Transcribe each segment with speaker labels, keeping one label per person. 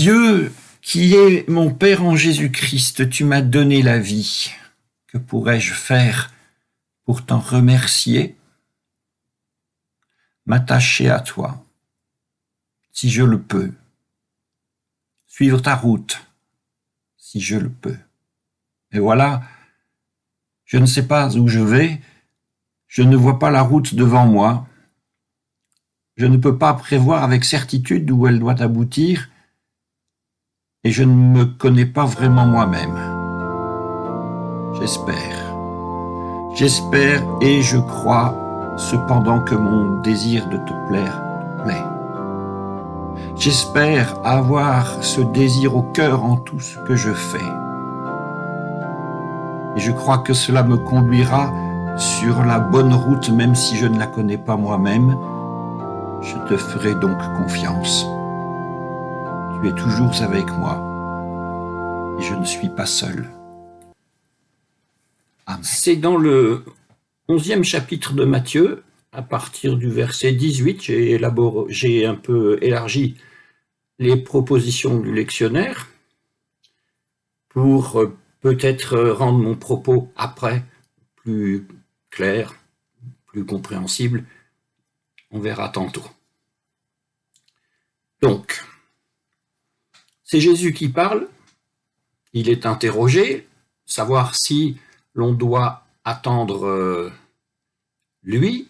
Speaker 1: Dieu qui est mon Père en Jésus-Christ, tu m'as donné la vie. Que pourrais-je faire pour t'en remercier? M'attacher à toi, si je le peux. Suivre ta route, si je le peux. Et voilà, je ne sais pas où je vais, je ne vois pas la route devant moi, je ne peux pas prévoir avec certitude où elle doit aboutir, et je ne me connais pas vraiment moi-même. J'espère et je crois, cependant que mon désir de te plaire te plaît. J'espère avoir ce désir au cœur en tout ce que je fais. Et je crois que cela me conduira sur la bonne route, même si je ne la connais pas moi-même. Je te ferai donc confiance. Tu es toujours avec moi et je ne suis pas seul. Amen. C'est dans le 11e chapitre de Matthieu, à partir du verset 18, j'ai un peu élargi les propositions du lectionnaire pour peut-être rendre mon propos après plus clair, plus compréhensible. On verra tantôt. Donc, c'est Jésus qui parle. Il est interrogé, savoir si l'on doit attendre lui,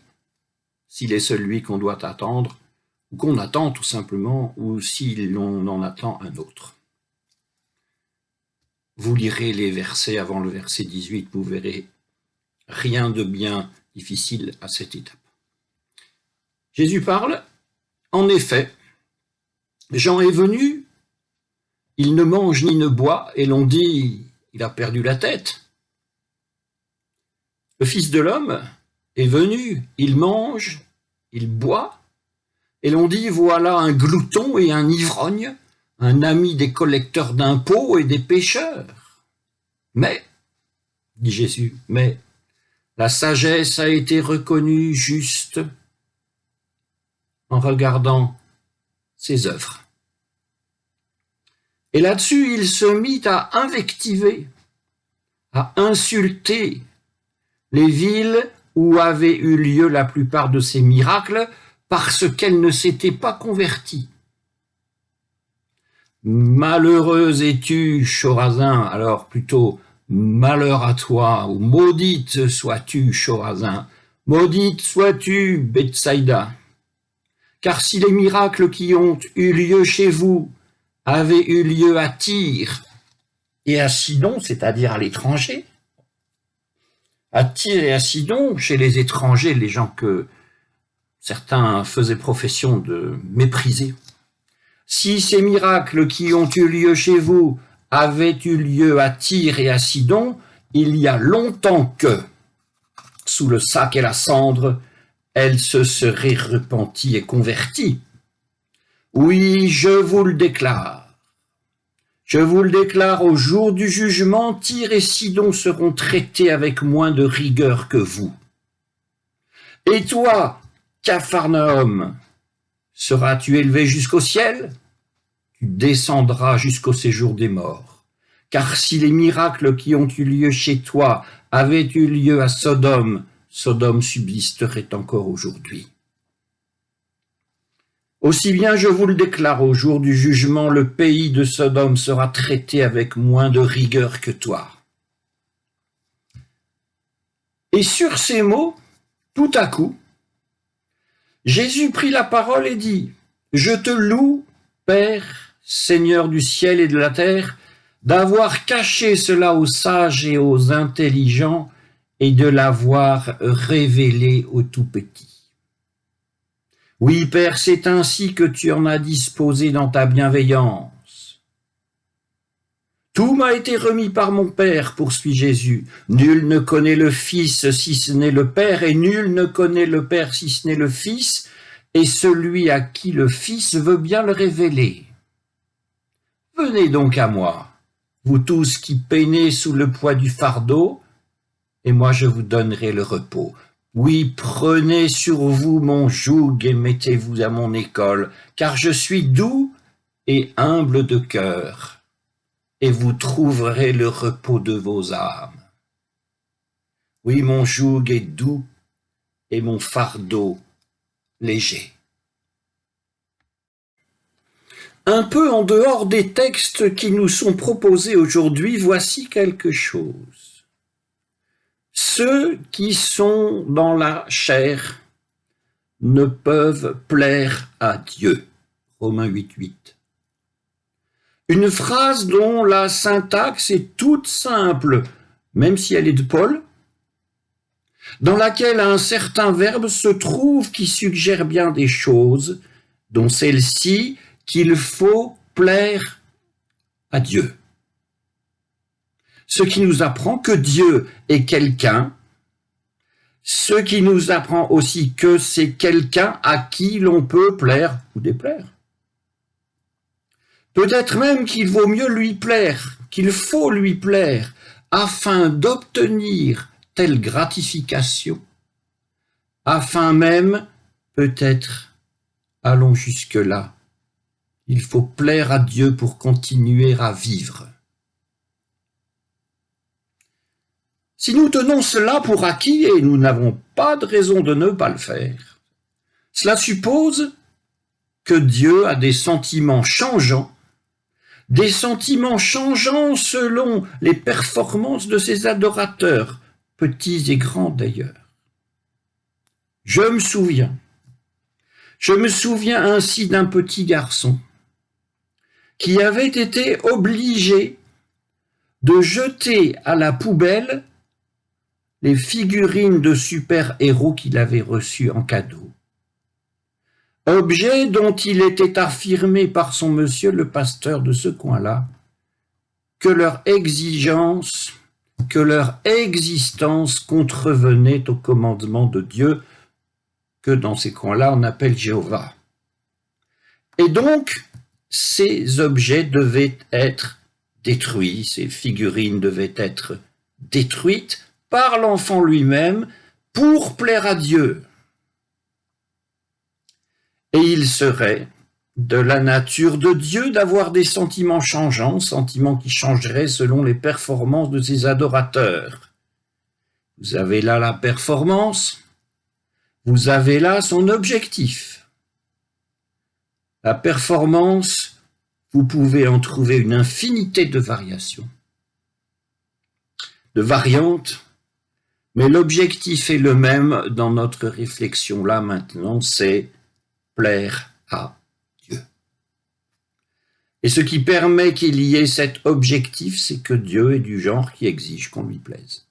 Speaker 1: s'il est celui qu'on doit attendre, ou qu'on attend tout simplement, ou si l'on en attend un autre. Vous lirez les versets avant le verset 18, vous verrez rien de bien difficile à cette étape. Jésus parle, en effet, Jean est venu, il ne mange ni ne boit, et l'on dit, il a perdu la tête. Le Fils de l'homme est venu, il mange, il boit, et l'on dit, voilà un glouton et un ivrogne, un ami des collecteurs d'impôts et des pécheurs. Mais, dit Jésus, mais la sagesse a été reconnue juste en regardant ses œuvres. Et là-dessus, il se mit à invectiver, à insulter les villes où avaient eu lieu la plupart de ces miracles parce qu'elles ne s'étaient pas converties. Malheureuse es-tu, Chorazin, alors plutôt malheur à toi, ou maudite sois-tu, Chorazin, maudite sois-tu, Bethsaïda. Car si les miracles qui ont eu lieu chez vous avaient eu lieu à Tyr et à Sidon, c'est-à-dire à l'étranger, à Tyr et à Sidon, chez les étrangers, les gens que certains faisaient profession de mépriser, si ces miracles qui ont eu lieu chez vous avaient eu lieu à Tyr et à Sidon, il y a longtemps que, sous le sac et la cendre, elle se serait repentie et convertie. Oui, je vous le déclare. Je vous le déclare, au jour du jugement, Tyr et Sidon seront traités avec moins de rigueur que vous. Et toi, Capharnaüm, seras-tu élevé jusqu'au ciel? Tu descendras jusqu'au séjour des morts. Car si les miracles qui ont eu lieu chez toi avaient eu lieu à Sodome, Sodome subsisterait encore aujourd'hui. Aussi bien je vous le déclare, au jour du jugement, le pays de Sodome sera traité avec moins de rigueur que toi. Et sur ces mots, tout à coup, Jésus prit la parole et dit, « Je te loue, Père, Seigneur du ciel et de la terre, d'avoir caché cela aux sages et aux intelligents, et de l'avoir révélé aux tout-petits. Oui, Père, c'est ainsi que tu en as disposé dans ta bienveillance. Tout m'a été remis par mon Père, poursuit Jésus. Nul ne connaît le Fils si ce n'est le Père, et nul ne connaît le Père si ce n'est le Fils, et celui à qui le Fils veut bien le révéler. Venez donc à moi, vous tous qui peinez sous le poids du fardeau, et moi je vous donnerai le repos. Oui, prenez sur vous mon joug et mettez-vous à mon école, car je suis doux et humble de cœur, et vous trouverez le repos de vos âmes. Oui, mon joug est doux et mon fardeau léger. Un peu en dehors des textes qui nous sont proposés aujourd'hui, voici quelque chose. Ceux qui sont dans la chair ne peuvent plaire à Dieu. Romains 8:8. Une phrase dont la syntaxe est toute simple, même si elle est de Paul, dans laquelle un certain verbe se trouve qui suggère bien des choses, dont celle-ci qu'il faut plaire à Dieu. Ce qui nous apprend que Dieu est quelqu'un, ce qui nous apprend aussi que c'est quelqu'un à qui l'on peut plaire ou déplaire. Peut-être même qu'il vaut mieux lui plaire, qu'il faut lui plaire, afin d'obtenir telle gratification, afin même, peut-être, allons jusque-là, il faut plaire à Dieu pour continuer à vivre. Si nous tenons cela pour acquis, et nous n'avons pas de raison de ne pas le faire, cela suppose que Dieu a des sentiments changeants selon les performances de ses adorateurs, petits et grands d'ailleurs. Je me souviens ainsi d'un petit garçon qui avait été obligé de jeter à la poubelle les figurines de super-héros qu'il avait reçues en cadeau. Objet dont il était affirmé par son monsieur le pasteur de ce coin-là que leur exigence, que leur existence contrevenait au commandement de Dieu que dans ces coins-là on appelle Jéhovah. Et donc, ces objets devaient être détruits, ces figurines devaient être détruites par l'enfant lui-même pour plaire à Dieu. Et il serait de la nature de Dieu d'avoir des sentiments changeants, sentiments qui changeraient selon les performances de ses adorateurs. Vous avez là la performance, vous avez là son objectif. La performance, vous pouvez en trouver une infinité de variations, de variantes, mais l'objectif est le même dans notre réflexion là maintenant, c'est plaire à Dieu. Et ce qui permet qu'il y ait cet objectif, c'est que Dieu est du genre qui exige qu'on lui plaise.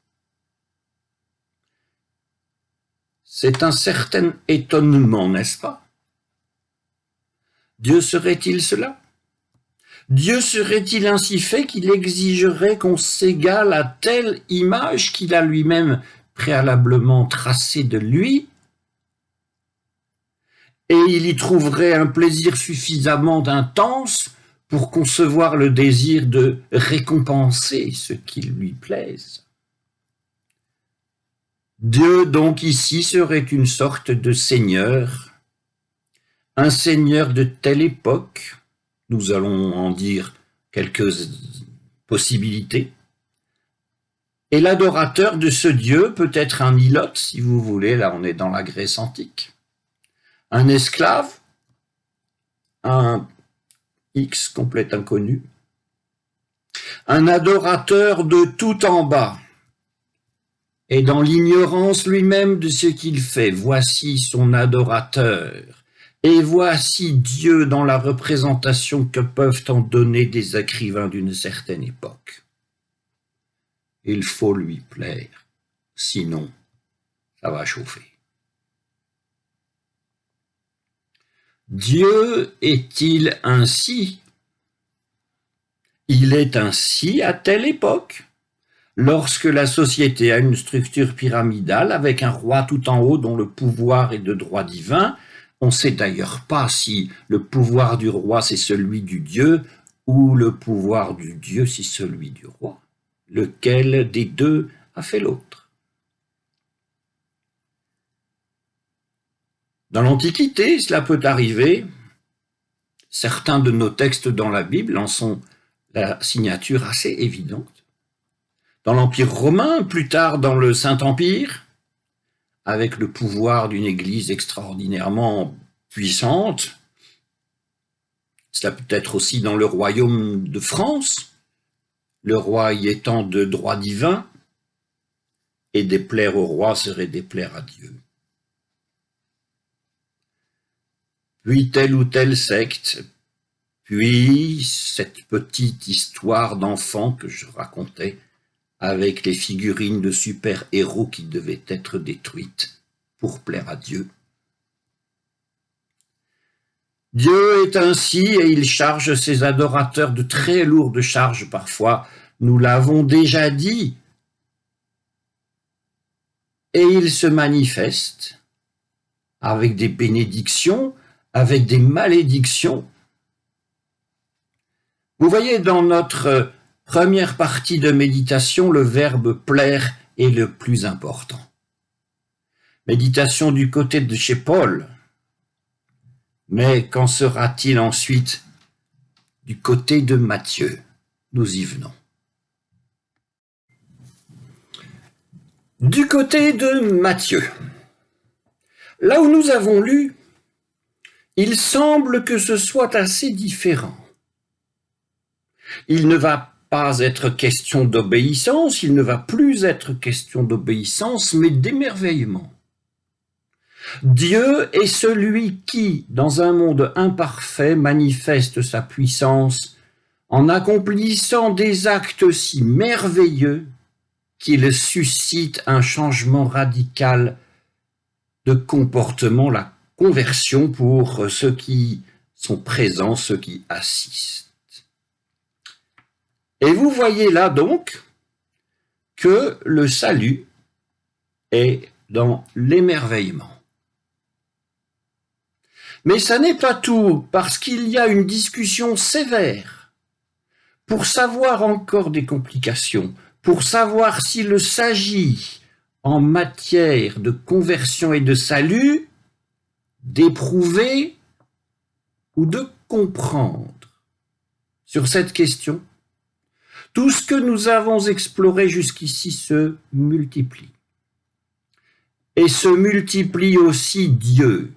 Speaker 1: C'est un certain étonnement, n'est-ce pas? Dieu serait-il cela? Dieu serait-il ainsi fait qu'il exigerait qu'on s'égale à telle image qu'il a lui-même préalablement tracée de lui, et il y trouverait un plaisir suffisamment intense pour concevoir le désir de récompenser ce qui lui plaise? Dieu donc ici serait une sorte de seigneur, un seigneur de telle époque, nous allons en dire quelques possibilités, et l'adorateur de ce Dieu peut être un ilote, si vous voulez, là on est dans la Grèce antique, un esclave, un X complet inconnu, un adorateur de tout en bas, et dans l'ignorance lui-même de ce qu'il fait, voici son adorateur. Et voici Dieu dans la représentation que peuvent en donner des écrivains d'une certaine époque. Il faut lui plaire, sinon ça va chauffer. Dieu est-il ainsi? Il est ainsi à telle époque, lorsque la société a une structure pyramidale avec un roi tout en haut dont le pouvoir est de droit divin. On ne sait d'ailleurs pas si le pouvoir du roi c'est celui du Dieu ou le pouvoir du Dieu c'est celui du roi. Lequel des deux a fait l'autre? Dans l'Antiquité, cela peut arriver, Certains de nos textes dans la Bible en sont la signature assez évidente. Dans l'Empire romain, plus tard dans le Saint-Empire, avec le pouvoir d'une Église extraordinairement puissante, cela peut être aussi dans le royaume de France, le roi y étant de droit divin, et déplaire au roi serait déplaire à Dieu. Puis telle ou telle secte, puis cette petite histoire d'enfant que je racontais avec les figurines de super-héros qui devaient être détruites pour plaire à Dieu. Dieu est ainsi et il charge ses adorateurs de très lourdes charges parfois, nous l'avons déjà dit, et il se manifeste avec des bénédictions, avec des malédictions. Vous voyez, dans notre première partie de méditation, le verbe plaire est le plus important. Méditation du côté de chez Paul, mais qu'en sera-t-il ensuite du côté de Matthieu? Nous y venons. Du côté de Matthieu, là où nous avons lu, il semble que ce soit assez différent. Il ne va pas être question d'obéissance, il ne va plus être question d'obéissance, mais d'émerveillement. Dieu est celui qui, dans un monde imparfait, manifeste sa puissance en accomplissant des actes si merveilleux qu'il suscite un changement radical de comportement, la conversion pour ceux qui sont présents, ceux qui assistent. Et vous voyez là donc que le salut est dans l'émerveillement. Mais ça n'est pas tout, parce qu'il y a une discussion sévère pour savoir encore des complications, pour savoir s'il s'agit en matière de conversion et de salut d'éprouver ou de comprendre. Sur cette question, tout ce que nous avons exploré jusqu'ici se multiplie. Et se multiplie aussi Dieu,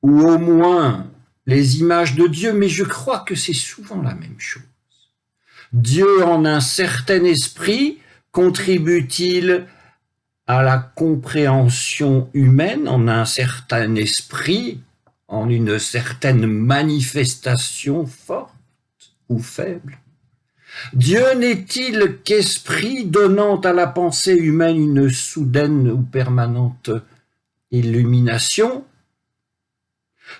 Speaker 1: ou au moins les images de Dieu, mais je crois que c'est souvent la même chose. Dieu, en un certain esprit, contribue-t-il à la compréhension humaine, en un certain esprit, en une certaine manifestation forte ou faible? Dieu n'est-il qu'esprit donnant à la pensée humaine une soudaine ou permanente illumination?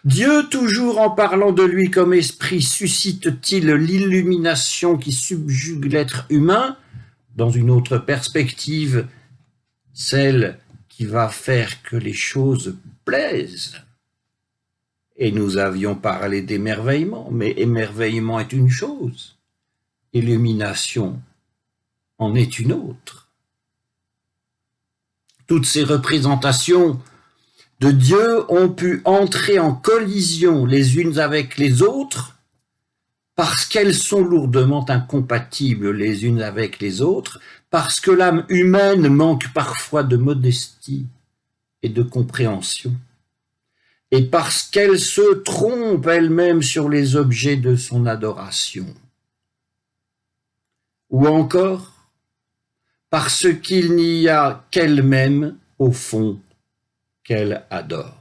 Speaker 1: Dieu, toujours en parlant de lui comme esprit, suscite-t-il l'illumination qui subjugue l'être humain dans une autre perspective, celle qui va faire que les choses plaisent? Et nous avions parlé d'émerveillement, mais émerveillement est une chose, illumination en est une autre. Toutes ces représentations de Dieu ont pu entrer en collision les unes avec les autres parce qu'elles sont lourdement incompatibles les unes avec les autres, parce que l'âme humaine manque parfois de modestie et de compréhension, et parce qu'elle se trompe elle-même sur les objets de son adoration. Ou encore, parce qu'il n'y a qu'elle-même, au fond, qu'elle adore.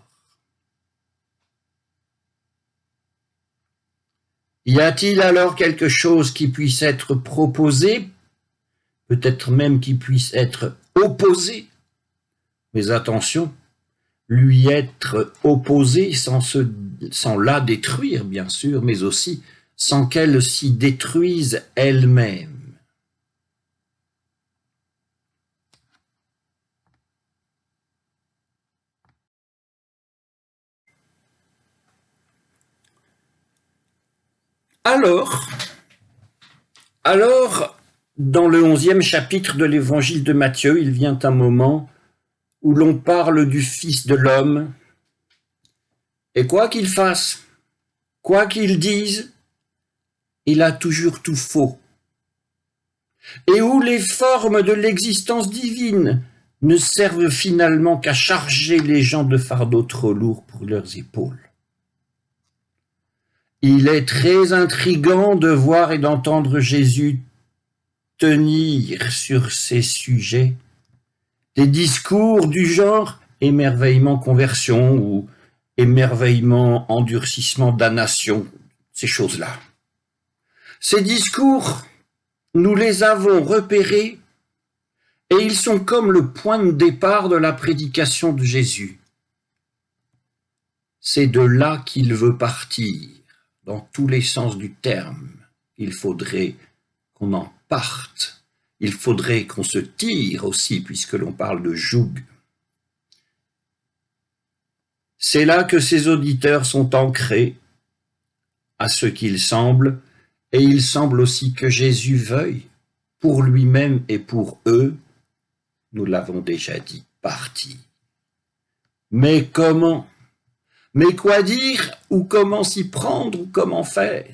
Speaker 1: Y a-t-il alors quelque chose qui puisse être proposé, peut-être même qui puisse être opposé? Mais attention, lui être opposé sans la détruire, bien sûr, mais aussi sans qu'elle s'y détruise elle-même. Alors, dans le 11e chapitre de l'évangile de Matthieu, il vient un moment où l'on parle du Fils de l'homme, et quoi qu'il fasse, Quoi qu'il dise, il a toujours tout faux. Et où les formes de l'existence divine ne servent finalement qu'à charger les gens de fardeaux trop lourds pour leurs épaules. Il est très intriguant de voir et d'entendre Jésus tenir sur ces sujets des discours du genre émerveillement conversion ou émerveillement endurcissement damnation, ces choses-là. Ces discours, nous les avons repérés et ils sont comme le point de départ de la prédication de Jésus. C'est de là qu'il veut partir, dans tous les sens du terme. Il faudrait qu'on en parte. Il faudrait qu'on se tire aussi, puisque l'on parle de joug. C'est là que ses auditeurs sont ancrés, à ce qu'il semble, et il semble aussi que Jésus veuille, pour lui-même et pour eux, nous l'avons déjà dit, partir. Mais comment? Mais quoi dire, ou comment s'y prendre, ou comment faire?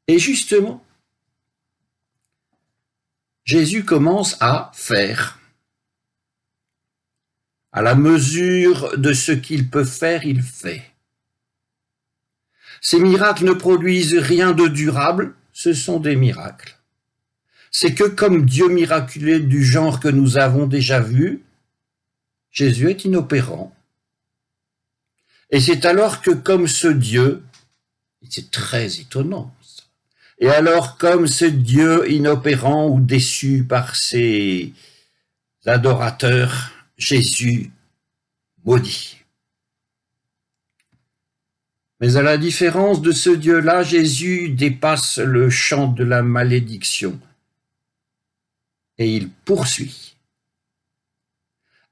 Speaker 1: Et justement, Jésus commence à faire. À la mesure de ce qu'il peut faire, il fait. Ces miracles ne produisent rien de durable, ce sont des miracles. C'est que comme Dieu miraculé du genre que nous avons déjà vu, Jésus est inopérant. Et c'est alors que comme ce Dieu, c'est très étonnant, et alors comme ce Dieu inopérant ou déçu par ses adorateurs, Jésus maudit. Mais à la différence de ce Dieu-là, Jésus dépasse le champ de la malédiction et il poursuit.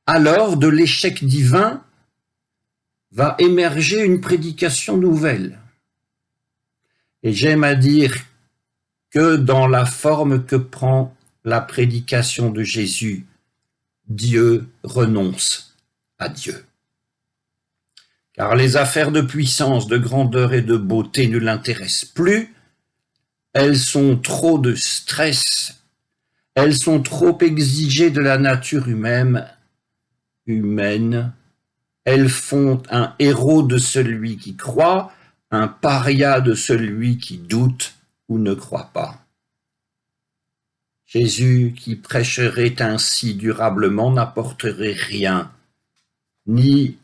Speaker 1: Alors, de l'échec divin va émerger une prédication nouvelle. Et j'aime à dire que dans la forme que prend la prédication de Jésus, Dieu renonce à Dieu. Car les affaires de puissance, de grandeur et de beauté ne l'intéressent plus. Elles sont trop de stress, elles sont trop exigées de la nature humaine. Elles font un héros de celui qui croit, un paria de celui qui doute ou ne croit pas. Jésus, qui prêcherait ainsi durablement, n'apporterait rien, ni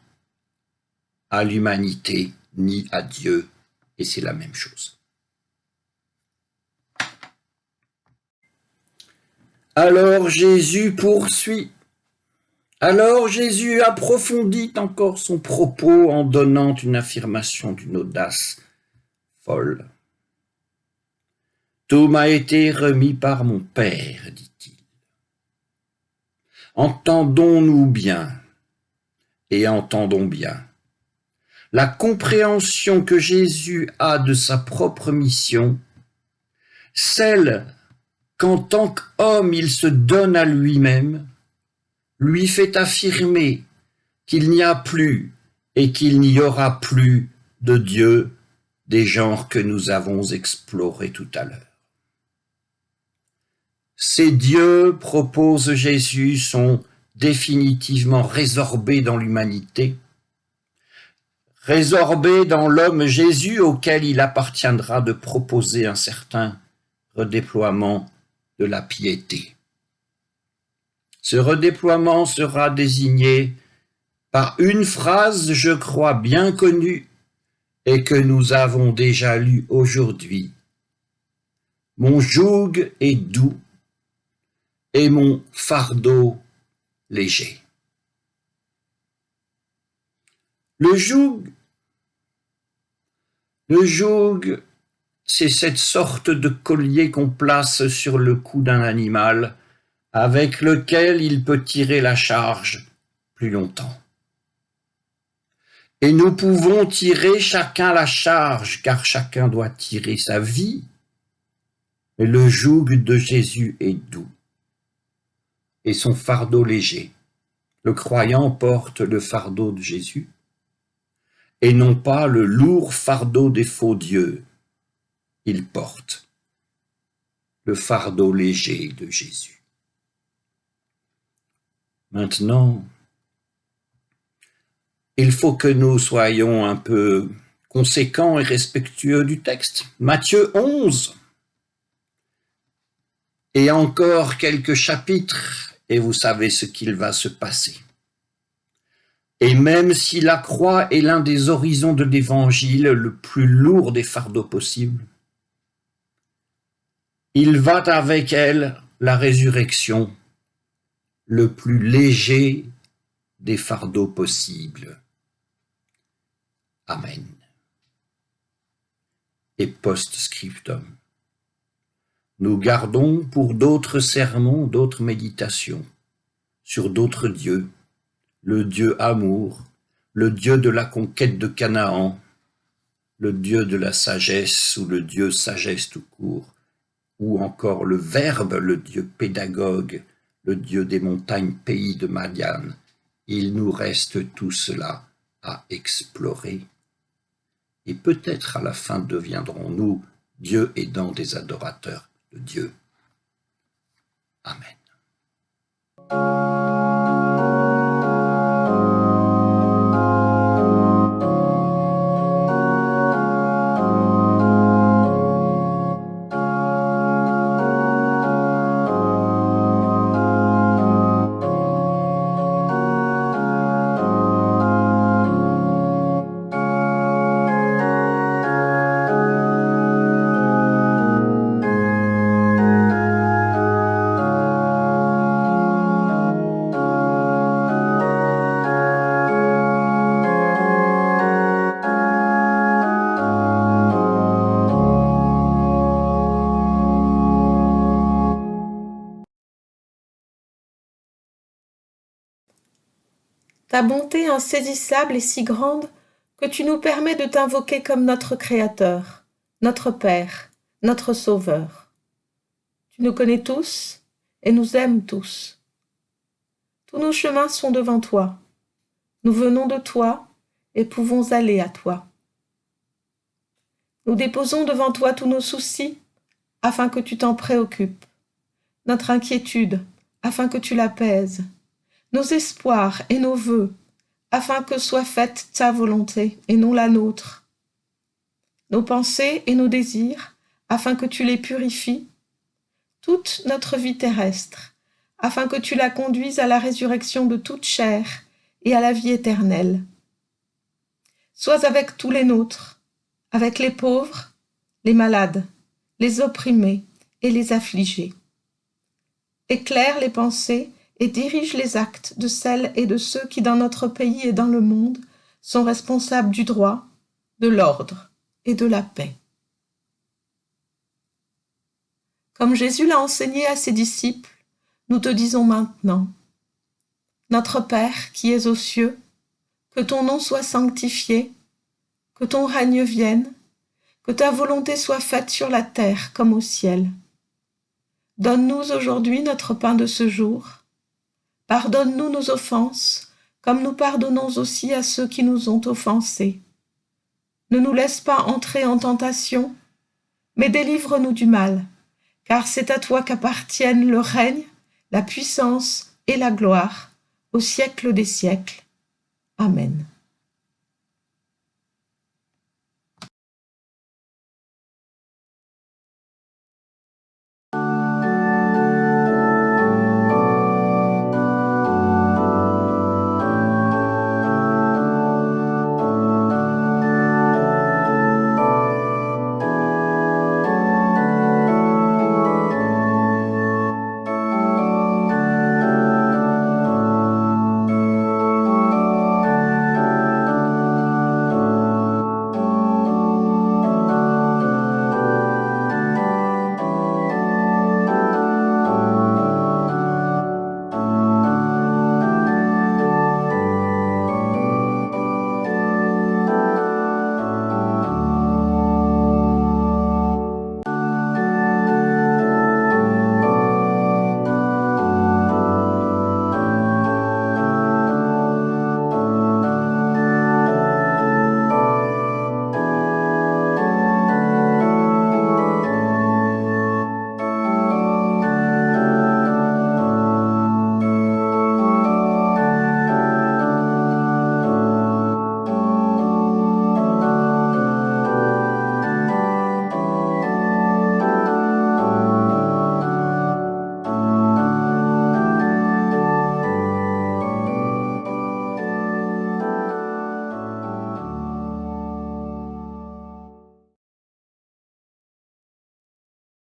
Speaker 1: à l'humanité, ni à Dieu, et c'est la même chose. Alors Jésus poursuit. Alors Jésus approfondit encore son propos en donnant une affirmation d'une audace folle. « Tout m'a été remis par mon Père, dit-il. Entendons-nous bien, et entendons bien. La compréhension que Jésus a de sa propre mission, celle qu'en tant qu'homme il se donne à lui-même, lui fait affirmer qu'il n'y a plus et qu'il n'y aura plus de Dieu des genres que nous avons explorés tout à l'heure. Ces dieux, propose Jésus, sont définitivement résorbés dans l'humanité, résorbés dans l'homme Jésus auquel il appartiendra de proposer un certain redéploiement de la piété. Ce redéploiement sera désigné par une phrase, je crois, bien connue et que nous avons déjà lue aujourd'hui. Mon joug est doux et mon fardeau léger. Le joug, c'est cette sorte de collier qu'on place sur le cou d'un animal avec lequel il peut tirer la charge plus longtemps. Et nous pouvons tirer chacun la charge, car chacun doit tirer sa vie. Mais le joug de Jésus est doux et son fardeau léger. Le croyant porte le fardeau de Jésus et non pas le lourd fardeau des faux dieux. Ils portent le fardeau léger de Jésus. Maintenant, il faut que nous soyons un peu conséquents et respectueux du texte. Matthieu 11. Et encore quelques chapitres, et vous savez ce qu'il va se passer. Et même si la croix est l'un des horizons de l'Évangile, le plus lourd des fardeaux possibles, il va avec elle, la résurrection, le plus léger des fardeaux possibles. Amen. Et post-scriptum. Nous gardons pour d'autres sermons, d'autres méditations, sur d'autres dieux, le Dieu amour, le Dieu de la conquête de Canaan, le Dieu de la sagesse ou le Dieu sagesse tout court, ou encore le Verbe, le Dieu pédagogue, le Dieu des montagnes pays de Madian. Il nous reste tout cela à explorer. Et peut-être à la fin deviendrons-nous, Dieu aidant, des adorateurs de Dieu. Amen.
Speaker 2: Ta bonté insaisissable est si grande que tu nous permets de t'invoquer comme notre Créateur, notre Père, notre Sauveur. Tu nous connais tous et nous aimes tous. Tous nos chemins sont devant toi. Nous venons de toi et pouvons aller à toi. Nous déposons devant toi tous nos soucis afin que tu t'en préoccupes, notre inquiétude afin que tu l'apaises, nos espoirs et nos vœux, afin que soit faite ta volonté et non la nôtre, nos pensées et nos désirs, afin que tu les purifies, toute notre vie terrestre, afin que tu la conduises à la résurrection de toute chair et à la vie éternelle. Sois avec tous les nôtres, avec les pauvres, les malades, les opprimés et les affligés. Éclaire les pensées et dirige les actes de celles et de ceux qui, dans notre pays et dans le monde, sont responsables du droit, de l'ordre et de la paix. Comme Jésus l'a enseigné à ses disciples, nous te disons maintenant, Notre Père qui es aux cieux, que ton nom soit sanctifié, que ton règne vienne, que ta volonté soit faite sur la terre comme au ciel. Donne-nous aujourd'hui notre pain de ce jour. Pardonne-nous nos offenses, comme nous pardonnons aussi à ceux qui nous ont offensés. Ne nous laisse pas entrer en tentation, mais délivre-nous du mal, car c'est à toi qu'appartiennent le règne, la puissance et la gloire, au siècle des siècles. Amen.